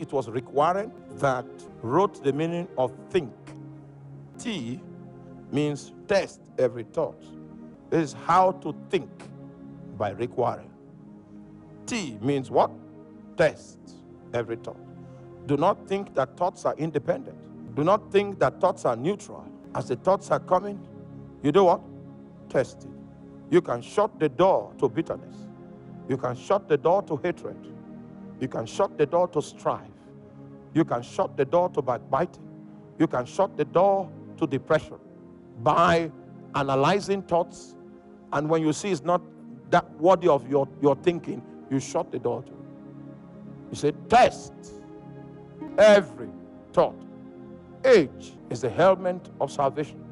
it was Rick that wrote the meaning of think. T means test every thought. This is How to Think by Rick Warren. T means what? Test every thought. Do not think that thoughts are independent. Do not think that thoughts are neutral. As the thoughts are coming, you do what? Test it. You can shut the door to bitterness. You can shut the door to hatred. You can shut the door to strife. You can shut the door to backbiting. You can shut the door to depression by analyzing thoughts. And when you see it's not that worthy of your thinking, you shut the door to it. You say, test every thought. H is the helmet of salvation.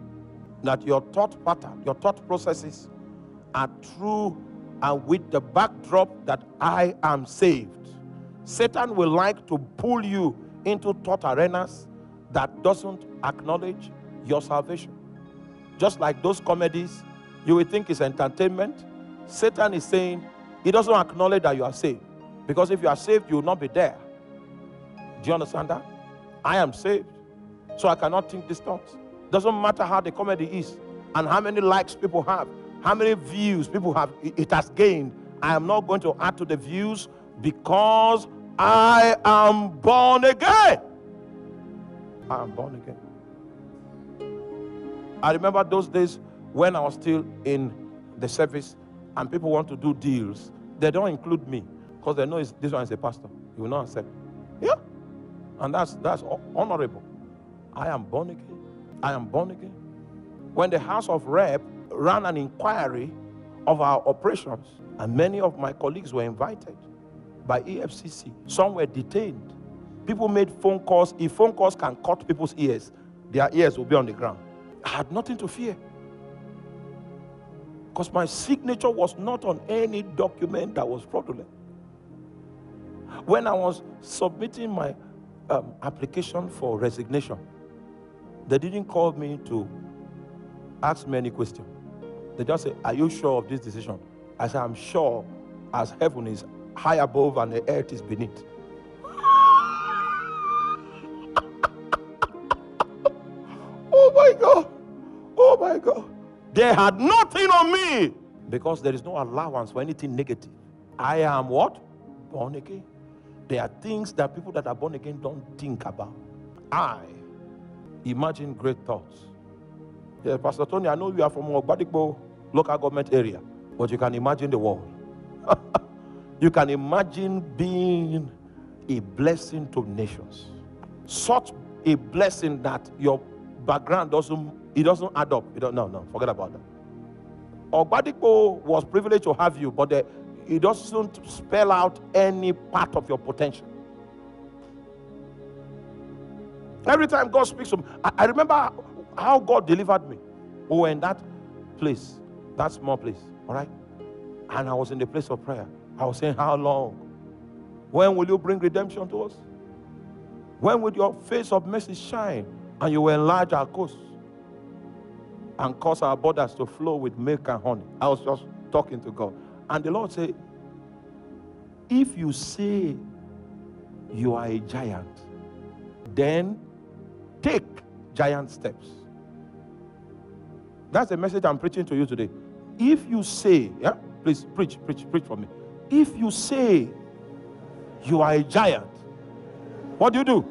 That your thought pattern, your thought processes are true and with the backdrop that I am saved. Satan will like to pull you into thought arenas that doesn't acknowledge your salvation. Just like those comedies, you will think it's entertainment. Satan is saying he doesn't acknowledge that you are saved. Because if you are saved, you will not be there. Do you understand that? I am saved, so I cannot think these thoughts. Doesn't matter how the comedy is and how many likes people have, how many views people have, it has gained. I am not going to add to the views because I am born again. I am born again. I remember those days when I was still in the service and people want to do deals. They don't include me because they know this one is a pastor. You will not accept. Yeah. And that's honorable. I am born again. I am born again. When the House of Rep ran an inquiry of our operations, and many of my colleagues were invited by EFCC, some were detained. People made phone calls. If phone calls can cut people's ears, their ears will be on the ground. I had nothing to fear because my signature was not on any document that was fraudulent. When I was submitting my application for resignation, they didn't call me to ask me any question. They just said, are you sure of this decision? I said, I'm sure, as heaven is high above and the earth is beneath. Oh my God. Oh my God. They had nothing on me because there is no allowance for anything negative. I am what? Born again. There are things that people that are born again don't think about. I imagine great thoughts. Yeah, Pastor Tony, I know you are from Ogbadigbo local government area, but you can imagine the world. You can imagine being a blessing to nations. Such a blessing that your background doesn't add up. No, forget about that. Ogbadigbo was privileged to have you, but it doesn't spell out any part of your potential. Every time God speaks to me, I remember how God delivered me. We were in that place, that small place, all right? And I was in the place of prayer. I was saying, how long? When will you bring redemption to us? When will your face of mercy shine and you will enlarge our coast and cause our borders to flow with milk and honey? I was just talking to God. And the Lord said, if you say you are a giant, then take giant steps. That's the message I'm preaching to you today. If you say, yeah, please preach for me. If you say you are a giant, what do?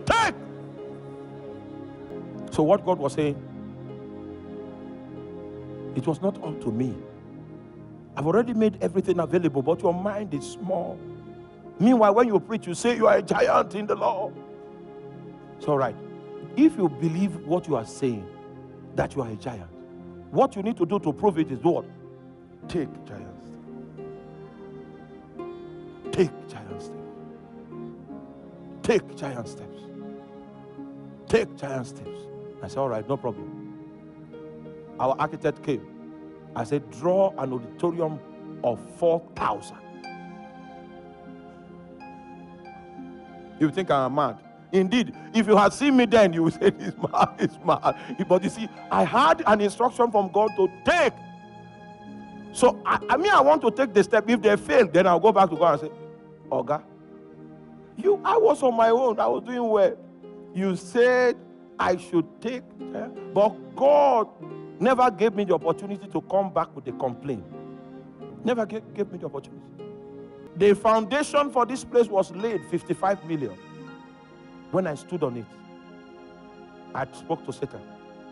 Take. So what God was saying, it was not up to me. I've already made everything available, but your mind is small. Meanwhile, when you preach, you say you are a giant in the Lord. It's all right. If you believe what you are saying, that you are a giant, what you need to do to prove it is what? Take giant steps. Take giant steps. Take giant steps. Take giant steps. I said, all right, no problem. Our architect came. I said, draw an auditorium of 4,000. You think I'm mad? Indeed, if you had seen me then, you would say, he's mad. But you see, I had an instruction from God to take. So, I want to take the step. If they fail, then I'll go back to God and say, Oga, I was on my own. I was doing well. You said I should take, but God never gave me the opportunity to come back with a complaint. Never gave me the opportunity. The foundation for this place was laid 55 million. When I stood on it, I spoke to Satan.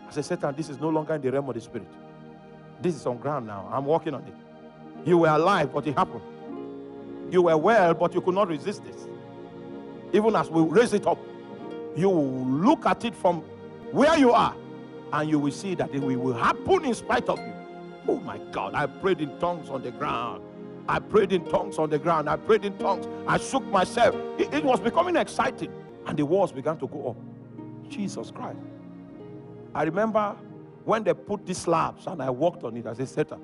I said, Satan, this is no longer in the realm of the spirit. This is on ground now. I'm working on it. You were alive, but it happened. You were well, but you could not resist this. Even as we raise it up, you will look at it from where you are, and you will see that it will happen in spite of you. Oh my God, I prayed in tongues on the ground. I prayed in tongues on the ground. I prayed in tongues. I shook myself. It was becoming exciting, and the walls began to go up. Jesus Christ. I remember when they put these slabs and I walked on it, I said, Satan,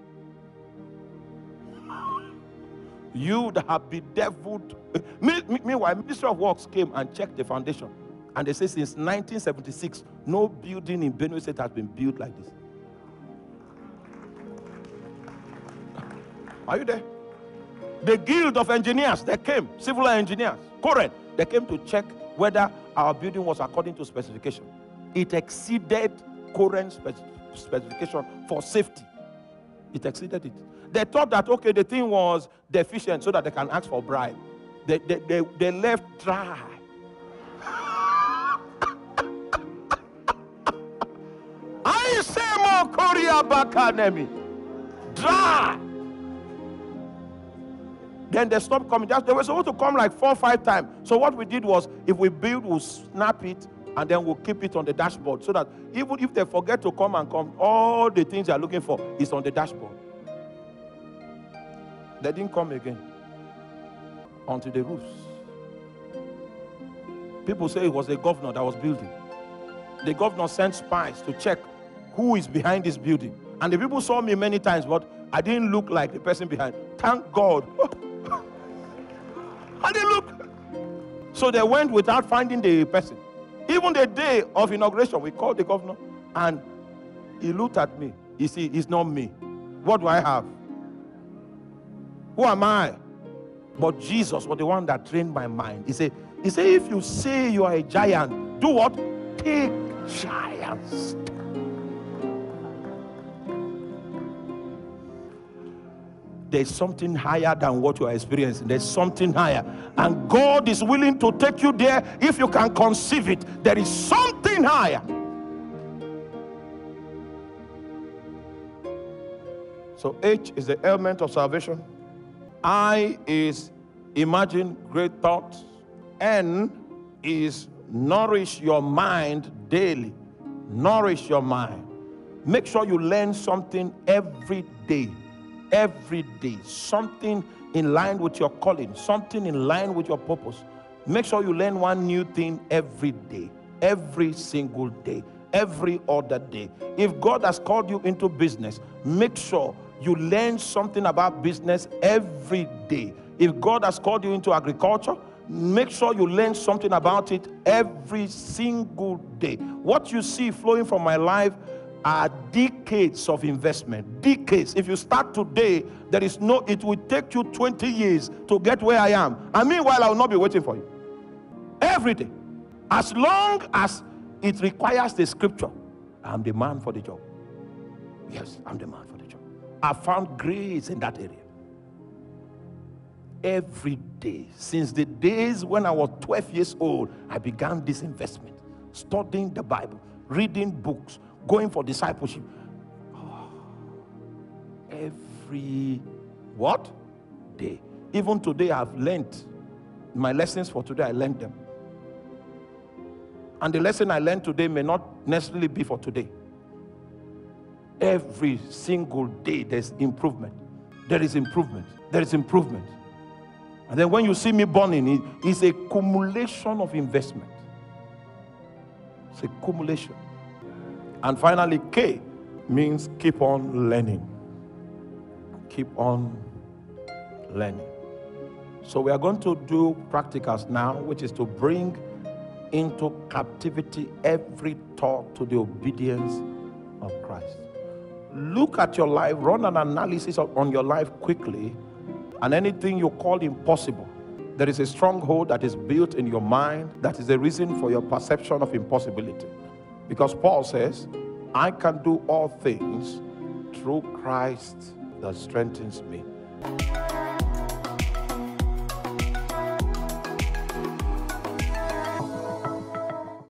you that have bedeviled. Meanwhile, Ministry of Works came and checked the foundation. And they say since 1976, no building in Benue State has been built like this. Are you there? The Guild of Engineers, they came, civil engineers, current, they came to check whether our building was according to specification. It exceeded current specification for safety. It exceeded it. They thought that, okay, the thing was deficient so that they can ask for bribe. They left dry. I say more Korea Bakanemi. Dry. Then they stopped coming. They were supposed to come like 4 or 5 times. So what we did was, if we build, we'll snap it and then we'll keep it on the dashboard, so that even if they forget to come, all the things they're looking for is on the dashboard. They didn't come again onto the roofs. People say it was the governor that was building. The governor sent spies to check who is behind this building. And the people saw me many times, but I didn't look like the person behind. Thank God. I didn't look. So they went without finding the person. Even the day of inauguration, we called the governor and he looked at me. You see, it's not me. What do I have? Who am I? But Jesus was the one that trained my mind. He said, if you say you are a giant, do what? Take giants. There's something higher than what you are experiencing. There's something higher. And God is willing to take you there if you can conceive it. There is something higher. So H is the element of salvation. I is imagine great thoughts. N is nourish your mind daily. Nourish your mind. Make sure you learn something every day. Every day. Something in line with your calling. Something in line with your purpose. Make sure you learn one new thing every day. Every single day. Every other day. If God has called you into business, make sure you learn something about business every day. If God has called you into agriculture, make sure you learn something about it every single day. What you see flowing from my life are decades of investment. Decades. If you start today, it will take you 20 years to get where I am. And meanwhile, I will not be waiting for you. Every day. As long as it requires the scripture, I'm the man for the job. Yes, I'm the man for the job. I found grace in that area. Every day. Since the days when I was 12 years old, I began this investment. Studying the Bible, reading books, going for discipleship. Every what? Day. Even today I've learned my lessons for today. I learned them. And the lesson I learned today may not necessarily be for today. Every single day there's improvement. There is improvement. There is improvement. And then when you see me burning, it's a accumulation of investment. It's a accumulation. And finally, K means keep on learning. Keep on learning. So we are going to do practicals now, which is to bring into captivity every thought to the obedience of Christ. Look at your life, run an analysis on your life quickly, and anything you call impossible, There is a stronghold that is built in your mind that is the reason for your perception of impossibility. Because Paul says, I can do all things through Christ that strengthens me.